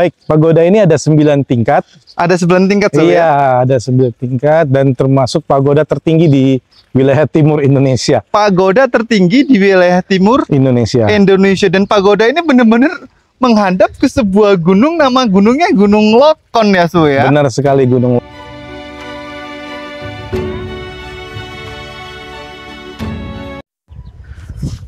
Baik, pagoda ini ada 9 tingkat. Ada 9 tingkat, Su, Iya, ya? ada 9 tingkat dan termasuk pagoda tertinggi di wilayah timur Indonesia. Pagoda tertinggi di wilayah timur Indonesia. Dan pagoda ini benar-benar menghadap ke sebuah gunung, nama gunungnya Gunung Lokon ya, Su, ya? Benar sekali, Gunung.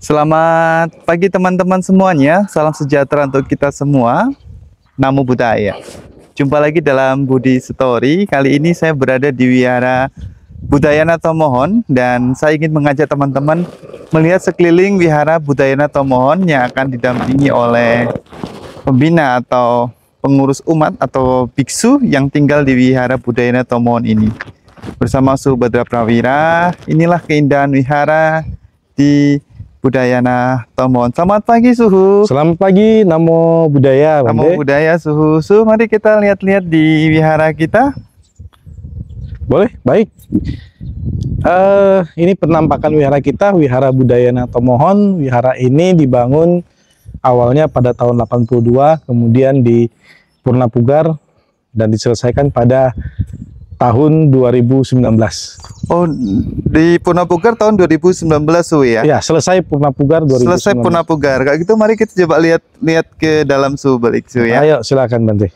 Selamat pagi teman-teman semuanya, salam sejahtera untuk kita semua. Namo Buddhaya. Jumpa lagi dalam Budi Story. Kali ini saya berada di Wihara Budayana Tomohon dan saya ingin mengajak teman-teman melihat sekeliling Wihara Budayana Tomohon yang akan didampingi oleh pembina atau pengurus umat atau biksu yang tinggal di Wihara Budayana Tomohon ini. Bersama Su Badra Prawira, inilah keindahan wihara di Budayana Tomohon. Selamat pagi, Suhu. Selamat pagi, Namo Buddhaya. Namo Buddhaya, Suhu. Su, mari kita lihat-lihat di wihara kita. Boleh, baik. Ini penampakan wihara kita, Wihara Budayana Tomohon. Wihara ini dibangun awalnya pada tahun 82, kemudian di Purna Pugar dan diselesaikan pada tahun 2019. Oh, di Purna Pugar tahun 2019, Su, ya? Ya, selesai Purna Pugar 2019. Selesai Purna Pugar. Kayak gitu, mari kita coba lihat ke dalam, Su, balik, Su, ya. Ayo, silakan, Bante.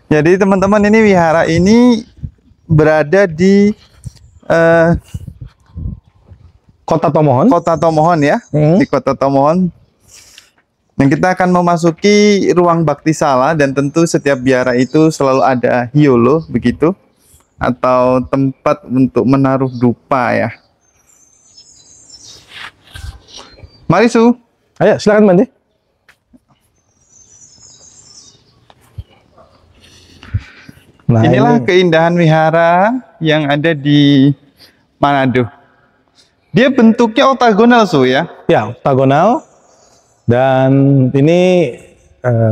Jadi teman-teman, ini wihara ini berada di Kota Tomohon. Kota Tomohon, ya. Di Kota Tomohon. Dan kita akan memasuki ruang bakti sala, dan tentu setiap biara itu selalu ada hyolo, begitu, atau tempat untuk menaruh dupa, ya. Mari, Su. Ayo, silakan, Bante. Nah, inilah ini keindahan wihara yang ada di Manado. Dia bentuknya oktagonal, Su, ya. ya oktagonal. Dan ini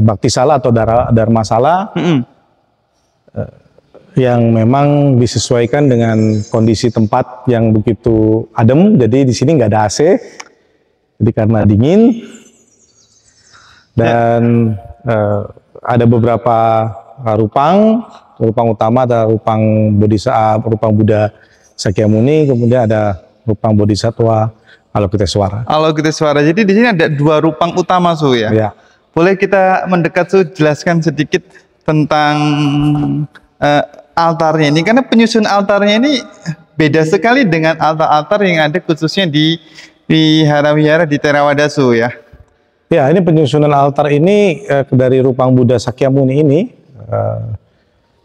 baktisala atau dharmasala yang memang disesuaikan dengan kondisi tempat yang begitu adem. Jadi di sini nggak ada AC, jadi karena dingin. Dan ada beberapa rupang utama, ada rupang Buddha Sakyamuni, kemudian ada rupang Bodhisatwa Alokiteswara. Alokiteswara. Jadi di sini ada 2 rupang utama, Su, ya. Ya. Boleh kita mendekat, Su, jelaskan sedikit tentang altarnya ini, karena penyusun altarnya ini beda sekali dengan altar-altar yang ada khususnya di wihara-wihara di Theravada, Su, ya. Ya, ini penyusunan altar ini dari rupang Buddha Sakyamuni ini.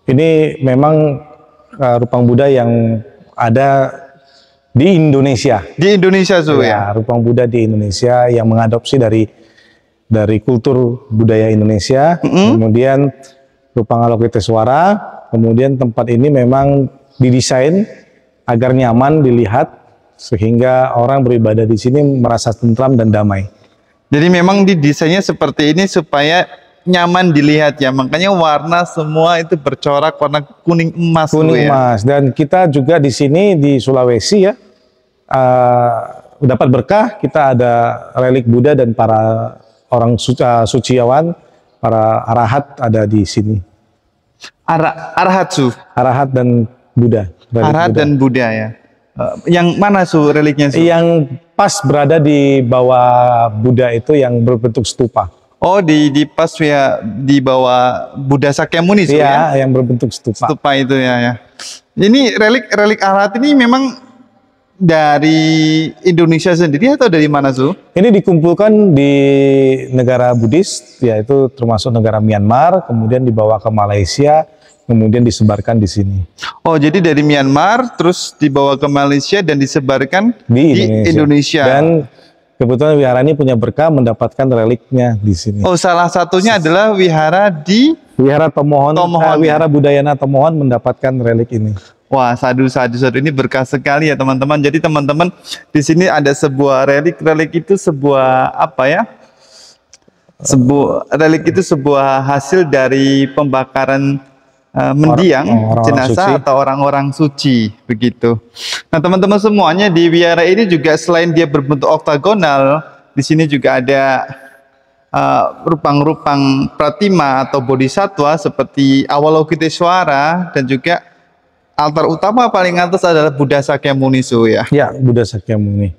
Ini memang rupang Buddha yang ada di Indonesia. Di Indonesia, Su, ya. Rupang Buddha di Indonesia yang mengadopsi dari kultur budaya Indonesia. Kemudian rupang Alokiteswara. Kemudian tempat ini memang didesain agar nyaman dilihat sehingga orang beribadah di sini merasa tentram dan damai. Jadi memang didesainnya seperti ini supaya nyaman dilihat, ya. Makanya warna semua itu bercorak warna kuning emas, kuning ya. emas. Dan kita juga di sini di Sulawesi, ya, dapat berkah. Kita ada relik Buddha dan para orang suciawan, para arahat ada di sini. Arahat, Su. Arahat dan Buddha. Arahat dan Buddha, ya. Yang mana, Su, reliknya, Su? Yang pas berada di bawah Buddha itu yang berbentuk stupa. Oh, di pas, ya, di bawah Buddha Sakyamuni, Su, ya? Yang berbentuk stupa. Stupa itu, ya. Ini relik arahat ini memang dari Indonesia sendiri atau dari mana, Su? Ini dikumpulkan di negara Buddhis, yaitu termasuk negara Myanmar, kemudian dibawa ke Malaysia, kemudian disebarkan di sini. Oh, jadi dari Myanmar, terus dibawa ke Malaysia dan disebarkan di Indonesia. Dan kebetulan wihara ini punya berkah mendapatkan reliknya di sini. Oh, salah satunya adalah wihara di Wihara Tomohon. Wihara Budayana Tomohon mendapatkan relik ini. Wah, sadu. Ini berkah sekali, ya, teman-teman. Jadi teman-teman, di sini ada sebuah relik itu sebuah apa, ya? Relik itu sebuah hasil dari pembakaran mendiang jenazah atau orang-orang suci, begitu. Nah, teman-teman semuanya, di wihara ini juga selain dia berbentuk oktagonal, di sini juga ada rupang-rupang pratima atau bodhisatwa seperti Avalokitesvara, dan juga altar utama paling atas adalah Buddha Sakyamuni Su ya. Ya, Buddha Sakyamuni.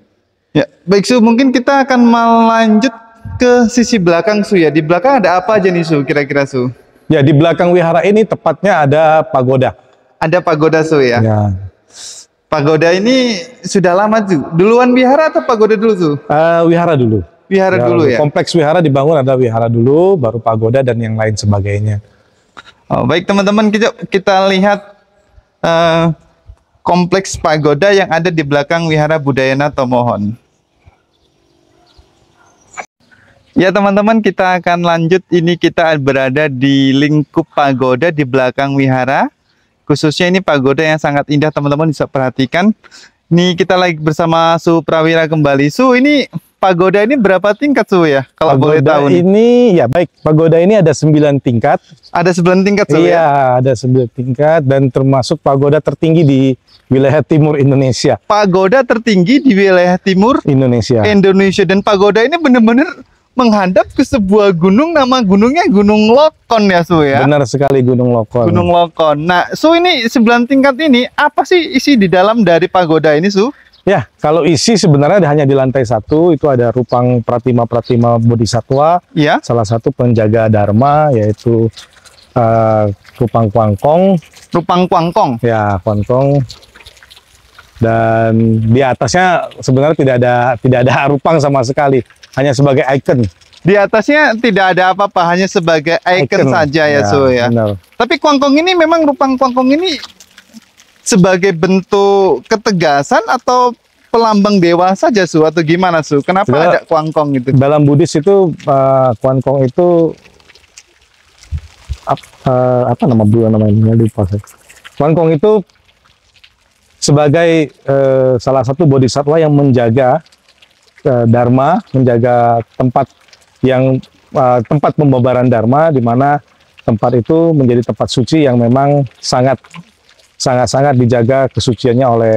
Ya, baik Su, mungkin kita akan melanjut ke sisi belakang Su ya. Di belakang ada apa aja nih Su, kira-kira Su? Ya, di belakang wihara ini tepatnya ada pagoda. Ada pagoda Su ya. Ya. Pagoda ini sudah lama Su. Duluan wihara atau pagoda dulu Su? Wihara dulu. Wihara dulu ya. Kompleks wihara dibangun, ada wihara dulu, baru pagoda dan yang lain sebagainya. Oh, baik teman-teman, kita lihat kompleks pagoda yang ada di belakang Wihara Budayana Tomohon. Ya teman-teman, kita akan lanjut. Ini kita berada di lingkup pagoda di belakang wihara. Khususnya ini pagoda yang sangat indah, teman-teman bisa perhatikan. Ini kita lagi bersama Su Prawira kembali. Su, ini pagoda ini berapa tingkat Su ya? Kalau boleh tahu nih. Ini ya baik, pagoda ini ada 9 tingkat. Ada 9 tingkat Su ya? Iya, ada 9 tingkat dan termasuk pagoda tertinggi di wilayah timur Indonesia. Pagoda tertinggi di wilayah timur Indonesia. Dan pagoda ini benar-benar menghadap ke sebuah gunung, nama gunungnya Gunung Lokon ya Su ya? Benar sekali, Gunung Lokon. Gunung Lokon. Nah Su, ini 9 tingkat ini apa sih isi di dalam dari pagoda ini Su? Ya, kalau isi sebenarnya hanya di lantai 1 itu ada rupang pratima bodhisatwa. Ya. Salah satu penjaga dharma yaitu rupang Kuangkong. Rupang Kuangkong. Ya, Kuangkong. Dan di atasnya sebenarnya tidak ada rupang sama sekali, hanya sebagai ikon. Di atasnya tidak ada apa-apa, hanya sebagai ikon saja ya Su ya. Benar. Tapi Kuangkong ini memang rupang Kuangkong ini sebagai bentuk ketegasan atau pelambang dewa saja Su, atau gimana Su? Kenapa Sebenarnya, ada Kuangkong itu? dalam Buddhis itu Kuangkong itu apa nama bulan namanya lupa saya. Kuangkong itu sebagai salah satu bodhisatwa yang menjaga dharma, menjaga tempat yang tempat pembabaran dharma, di mana tempat itu menjadi tempat suci yang memang sangat dijaga kesuciannya oleh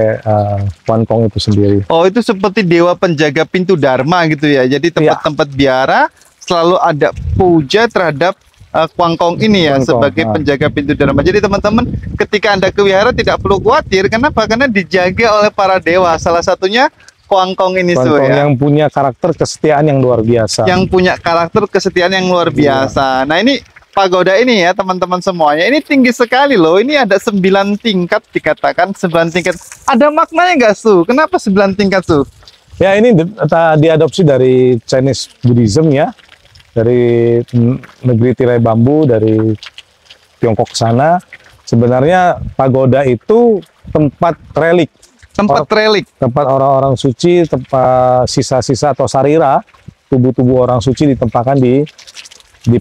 Kuangkong itu sendiri. Oh, itu seperti dewa penjaga pintu dharma gitu ya. Jadi tempat-tempat biara selalu ada puja terhadap Kuangkong ini ya, sebagai penjaga pintu dharma. Jadi teman-teman, ketika Anda ke wihara tidak perlu khawatir. Kenapa? Karena dijaga oleh para dewa. Salah satunya Kuangkong ini Su ya. Yang punya karakter kesetiaan yang luar biasa. Yang punya karakter kesetiaan yang luar biasa. Nah, ini pagoda ini ya teman-teman semuanya. Ini tinggi sekali loh. Ini ada 9 tingkat, dikatakan 9 tingkat. Ada maknanya nggak Su? Kenapa 9 tingkat Su? Ya, ini diadopsi dari Chinese Buddhism ya. Dari negeri tirai bambu, dari Tiongkok ke sana. Sebenarnya pagoda itu tempat relik. Tempat relik. Tempat orang-orang suci, tempat sisa-sisa atau sarira, tubuh-tubuh orang suci ditempatkan di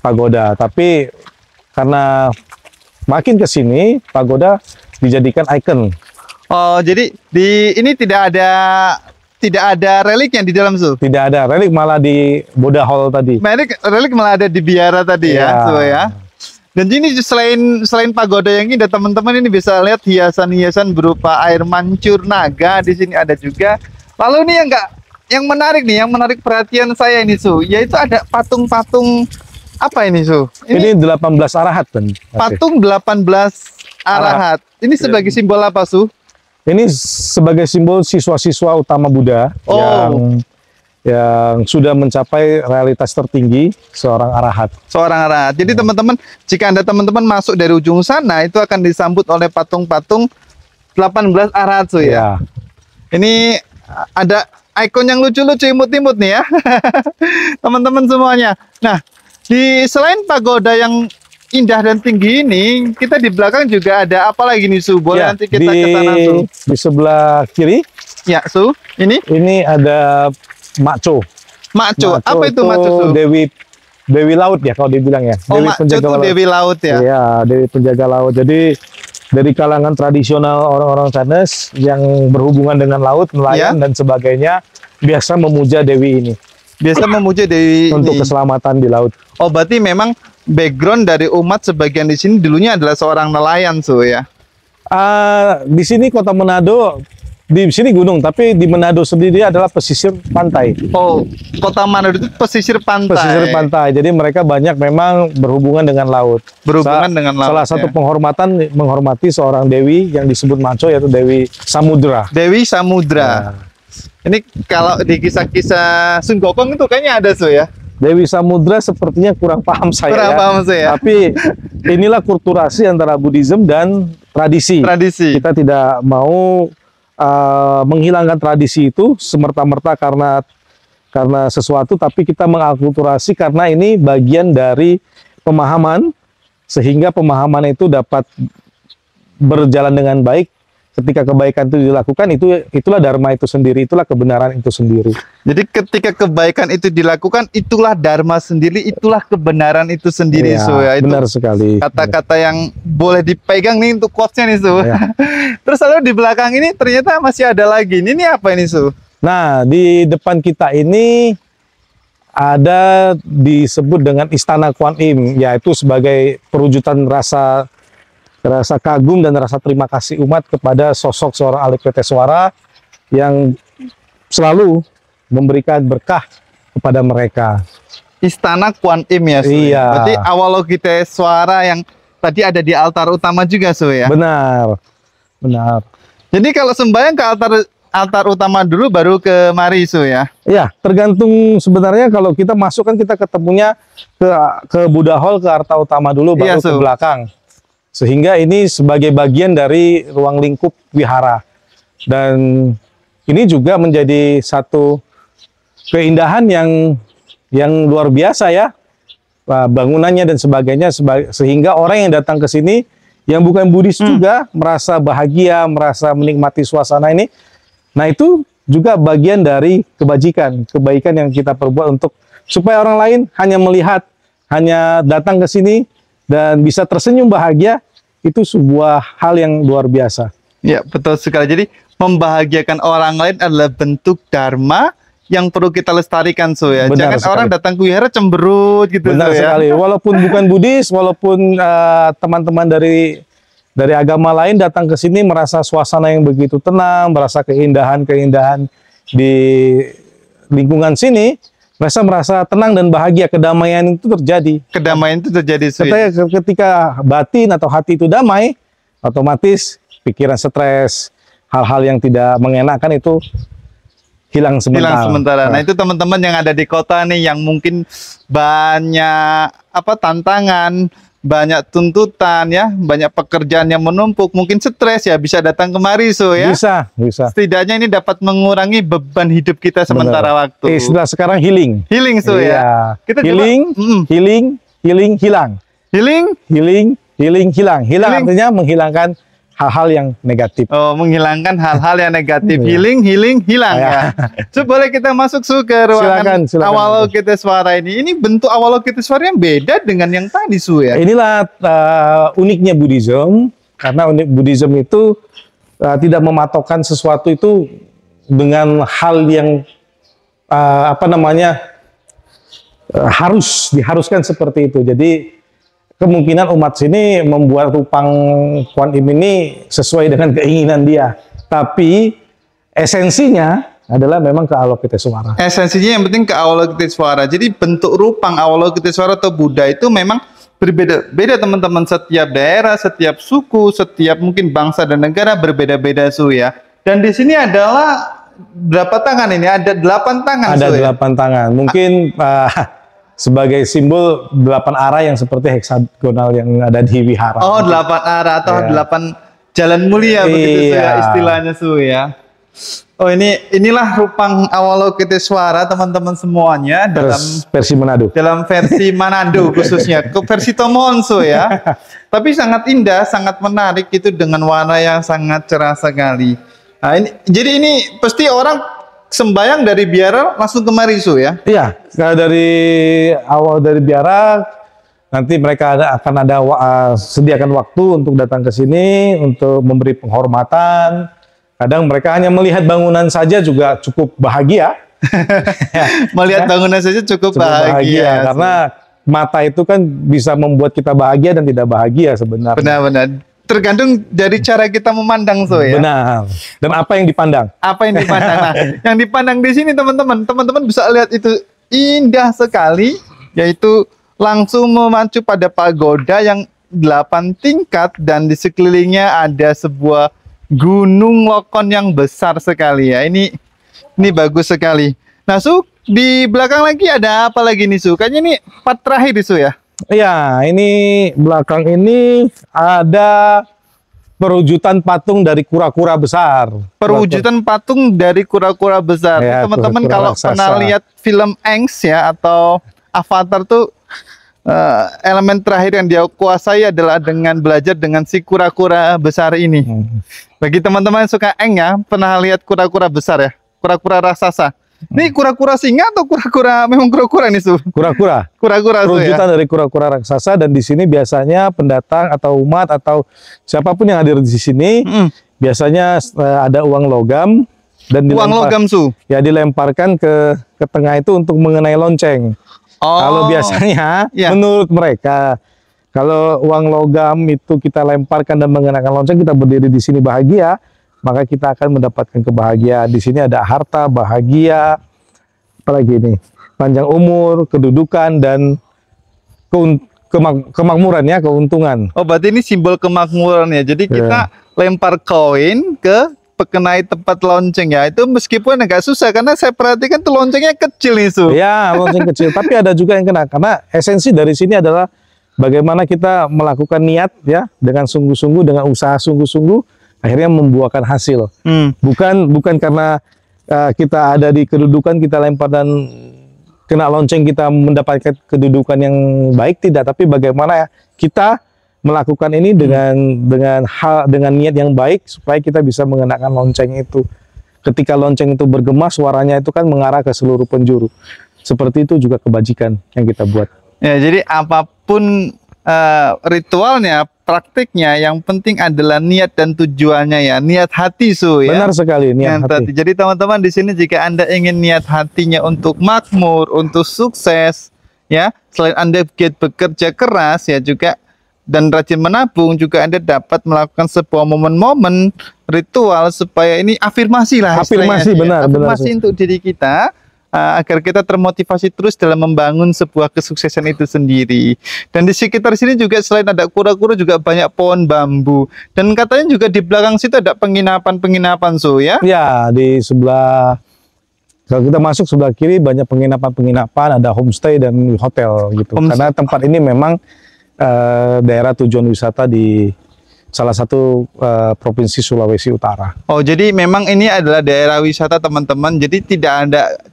pagoda. Tapi karena makin ke sini, pagoda dijadikan ikon. Oh, jadi ini tidak ada relik yang di dalam Su? Tidak ada relik, malah di Buddha Hall tadi. Relik malah ada di biara tadi ya, Su ya. Dan ini selain pagoda yang indah, teman-teman ini bisa lihat hiasan-hiasan berupa air mancur naga di sini ada juga. Lalu ini yang menarik perhatian saya ini Su, yaitu ada patung-patung apa ini Su? Ini 18 arahat kan. Patung 18 arahat. Ini sebagai simbol apa Su? Ini sebagai simbol siswa-siswa utama Buddha yang sudah mencapai realitas tertinggi, seorang arahat. Seorang arahat. Jadi teman-teman, jika teman-teman masuk dari ujung sana, itu akan disambut oleh patung-patung 18 arahat Su ya. Ini ada ikon yang lucu-lucu, imut-imut nih ya. Teman-teman semuanya. Nah, selain pagoda yang indah dan tinggi ini, kita di belakang juga ada apa lagi nih Su? Boleh nanti kita ke sana Su. Di sebelah kiri. Ya Su, ini ada Makco. Makco. Apa itu Makco Su? Dewi laut ya kalau dibilang ya. Oh, Makco itu Dewi laut ya. Iya, Dewi penjaga laut. Jadi dari kalangan tradisional orang-orang Chinese yang berhubungan dengan laut, nelayan dan sebagainya, biasa memuja Dewi ini. Biasa memuja Dewi untuk keselamatan di laut. Oh, berarti memang background dari umat sebagian di sini dulunya adalah seorang nelayan Su ya. Di sini Kota Manado di sini gunung, tapi di Manado sendiri adalah pesisir pantai. Oh, kota Manado itu pesisir pantai. Pesisir pantai. Jadi mereka banyak memang berhubungan dengan laut. Berhubungan dengan laut. Salah satu ya. penghormatan menghormati seorang dewi yang disebut Maco, yaitu Dewi Samudra. Dewi Samudra. Nah, Ini kalau di kisah-kisah Sun Gokong itu kayaknya ada ya. Dewi Samudra sepertinya kurang paham saya. Kurang paham saya. Tapi inilah kulturasi antara Buddhism dan tradisi. Tradisi. Kita tidak mau menghilangkan tradisi itu semerta-merta karena sesuatu, tapi kita mengakulturasi karena ini bagian dari pemahaman, sehingga pemahaman itu dapat berjalan dengan baik. Ketika kebaikan itu dilakukan, itulah dharma itu sendiri, itulah kebenaran itu sendiri. Jadi ketika kebaikan itu dilakukan, itulah dharma sendiri, itulah kebenaran itu sendiri, Ya, Itu benar sekali. kata-kata yang boleh dipegang nih untuk quotes-nya nih, Ya. Terus lalu di belakang ini ternyata masih ada lagi. Ini apa ini, Nah, di depan kita ini ada disebut dengan Istana Kuan Im, yaitu sebagai perwujudan rasa kagum dan rasa terima kasih umat kepada sosok seorang Alikiteswara yang selalu memberikan berkah kepada mereka. Istana Kuan Im ya, Iya. Berarti Avalokiteswara yang tadi ada di altar utama juga, ya. Benar, benar. Jadi kalau sembahyang ke altar utama dulu baru ke mari, ya. Ya, tergantung sebenarnya kalau kita masuk kan kita ketemunya ke Buddha Hall, ke altar utama dulu baru Iya, ke belakang. Sehingga ini sebagai bagian dari ruang lingkup wihara. Dan ini juga menjadi satu keindahan yang luar biasa ya, bangunannya dan sebagainya, sehingga orang yang datang ke sini yang bukan Buddhis juga merasa bahagia, merasa menikmati suasana ini. Nah, itu juga bagian dari kebaikan yang kita perbuat untuk supaya orang lain hanya melihat, hanya datang ke sini dan bisa tersenyum bahagia, itu sebuah hal yang luar biasa. Ya, betul sekali. Jadi membahagiakan orang lain adalah bentuk dharma yang perlu kita lestarikan, ya. Benar Jangan sekali. orang datang ke wihara cemberut gitu, Benar ya. sekali. Walaupun bukan Buddhis, walaupun teman-teman dari agama lain datang ke sini merasa suasana yang begitu tenang, merasa keindahan-keindahan di lingkungan sini, merasa tenang dan bahagia, kedamaian itu terjadi. Kedamaian itu terjadi, Ketika batin atau hati itu damai, otomatis pikiran stres, hal-hal yang tidak mengenakan itu hilang sementara. Nah, itu teman-teman yang ada di kota nih yang mungkin banyak tantangan, banyak tuntutan ya, banyak pekerjaan yang menumpuk, mungkin stres ya, bisa datang kemari, ya. Bisa. Setidaknya ini dapat mengurangi beban hidup kita sementara waktu. Istilah sekarang healing. Healing, ya. Iya. Kita healing, healing, hilang. Healing, Hilang artinya menghilangkan hal-hal yang negatif. Oh, menghilangkan hal-hal yang negatif. Iya. Healing, hilang ya. So, boleh kita masuk ke ruangan Silakan. Avalokiteswara ini. Ini bentuk Avalokiteswara yang beda dengan yang tadi, ya. Inilah uniknya Buddhism, karena Buddhism itu tidak mematokkan sesuatu itu dengan hal yang diharuskan seperti itu. Jadi kemungkinan umat sini membuat rupang Kuan Im ini sesuai dengan keinginan dia. Tapi esensinya adalah memang ke Avalokiteswara. Esensinya yang penting ke Avalokiteswara. Jadi bentuk rupang Avalokiteswara atau Buddha itu memang berbeda-beda, teman-teman. Setiap daerah, setiap suku, setiap mungkin bangsa dan negara berbeda-beda, ya. Dan di sini adalah berapa tangan ini? Ada 8 tangan, Ada 8 tangan. Mungkin sebagai simbol 8 arah yang seperti heksagonal yang ada di wihara. Oh, 8 arah atau 8 jalan mulia begitu, ya, istilahnya, ya. Oh, inilah rupang Avalokiteswara, teman-teman semuanya, dalam versi Manado. Dalam versi Manado khususnya, versi Tomohon, ya. Tapi sangat indah, sangat menarik itu dengan warna yang sangat cerah sekali. Nah, jadi ini pasti orang sembayang dari biara langsung ke Marisu, ya? Iya, dari awal dari biara nanti mereka akan sediakan waktu untuk datang ke sini untuk memberi penghormatan. Kadang mereka hanya melihat bangunan saja juga cukup bahagia. Melihat bangunan saja cukup bahagia. Karena mata itu kan bisa membuat kita bahagia dan tidak bahagia sebenarnya. Benar-benar. tergantung dari cara kita memandang so ya. Benar. Dan apa yang dipandang? Apa yang dipandang? Nah, yang dipandang di sini teman-teman bisa lihat itu indah sekali, yaitu langsung memacu pada pagoda yang 8 tingkat dan di sekelilingnya ada sebuah gunung lokon yang besar sekali ya. Ini bagus sekali. Nah, Su, di belakang lagi ada apa lagi nih, Su? Kayaknya ini part terakhir Su ya. Iya, ini belakang ini ada perwujudan patung dari kura-kura besar. Perwujudan patung dari kura-kura besar. Ya, Teman-teman kura-kura kalau raksasa. pernah lihat film Aang ya atau Avatar tuh elemen terakhir yang dia kuasai adalah dengan belajar dengan si kura-kura besar ini. Bagi teman-teman yang suka Aang ya, pernah lihat kura-kura besar ya, kura-kura raksasa. Ini kura-kura singa atau kura-kura memang kura-kura nih, Su? Kura-kura. Kura-kura Su ya. Perwujudan dari kura-kura raksasa, dan di sini biasanya pendatang atau umat atau siapapun yang hadir di sini biasanya ada uang logam dan Uang logam, Su. ya dilemparkan ke tengah itu untuk mengenai lonceng. Oh. Kalau biasanya Ya. menurut mereka kalau uang logam itu kita lemparkan dan mengenakan lonceng, kita berdiri di sini bahagia, maka kita akan mendapatkan kebahagiaan. Di sini ada harta, bahagia, apalagi ini, panjang umur, kedudukan, dan kemakmuran ya, keuntungan. Oh, berarti ini simbol kemakmuran ya. Jadi kita lempar koin ke pekenai tempat lonceng ya. Itu meskipun agak susah karena saya perhatikan tuh loncengnya kecil nih, Su. Ya, lonceng kecil. Tapi ada juga yang kena, karena esensi dari sini adalah bagaimana kita melakukan niat ya, dengan sungguh-sungguh, dengan usaha sungguh-sungguh, akhirnya membuahkan hasil. Bukan karena kita ada di kedudukan kita lempar dan kena lonceng kita mendapatkan kedudukan yang baik, tidak, tapi bagaimana kita melakukan ini dengan niat yang baik supaya kita bisa mengenakan lonceng itu. Ketika lonceng itu bergema, suaranya itu kan mengarah ke seluruh penjuru. Seperti itu juga kebajikan yang kita buat. Ya, jadi apapun ritualnya, praktiknya, yang penting adalah niat dan tujuannya ya, niat hati, Su ya. Benar sekali, niat hati. Jadi teman-teman di sini jika Anda ingin niat hatinya untuk makmur, untuk sukses, ya, selain Anda bekerja keras ya juga dan rajin menabung, juga Anda dapat melakukan sebuah momen-momen ritual supaya ini afirmasi lah. Afirmasi, benar, afirmasi untuk diri kita. Agar kita termotivasi terus dalam membangun sebuah kesuksesan itu sendiri. Dan di sekitar sini juga selain ada kura-kura juga banyak pohon bambu. Dan katanya juga di belakang situ ada penginapan-penginapan, Su ya? Ya, di sebelah, kalau kita masuk sebelah kiri banyak penginapan-penginapan, ada homestay dan hotel gitu. Karena tempat ini memang daerah tujuan wisata di salah satu provinsi Sulawesi Utara. Oh, jadi memang ini adalah daerah wisata, teman-teman. Jadi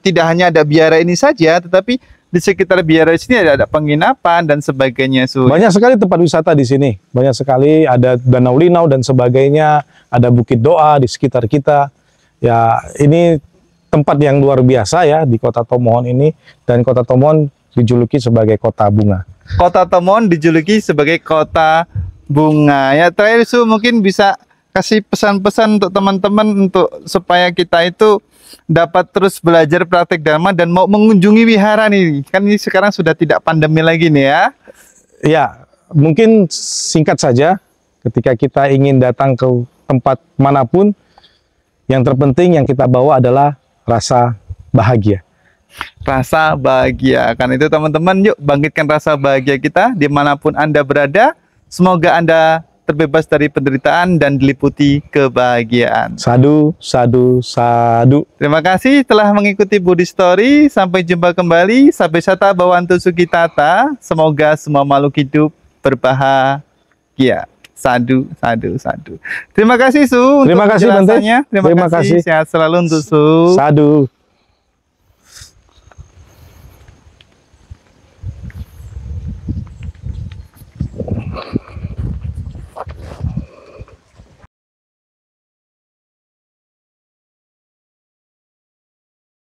tidak hanya ada biara ini saja, tetapi di sekitar biara sini ada penginapan dan sebagainya, Su. Banyak sekali tempat wisata di sini. Banyak sekali, ada Danau Linau dan sebagainya, ada Bukit Doa di sekitar kita. Ya, ini tempat yang luar biasa ya di Kota Tomohon ini, dan Kota Tomohon dijuluki sebagai kota bunga. Kota Tomohon dijuluki sebagai kota bunga. Ya, terakhir, Su, mungkin bisa kasih pesan-pesan untuk teman-teman untuk supaya kita itu dapat terus belajar praktek dharma dan mau mengunjungi wihara nih. Kan ini sekarang sudah tidak pandemi lagi nih ya. Ya, mungkin singkat saja, ketika kita ingin datang ke tempat manapun, yang terpenting yang kita bawa adalah rasa bahagia. Rasa bahagia. Karena itu teman-teman, yuk bangkitkan rasa bahagia kita dimanapun Anda berada. Semoga Anda terbebas dari penderitaan dan diliputi kebahagiaan. Sadu, sadu, sadu. Terima kasih telah mengikuti Budi Story. Sampai jumpa kembali. Sabe Sata Bawantu Sugitata. Semoga semua makhluk hidup berbahagia. Sadu, sadu, sadu. Terima kasih, Su. Terima kasih, Bante. Terima kasih. Sehat selalu untuk Su. Sadu.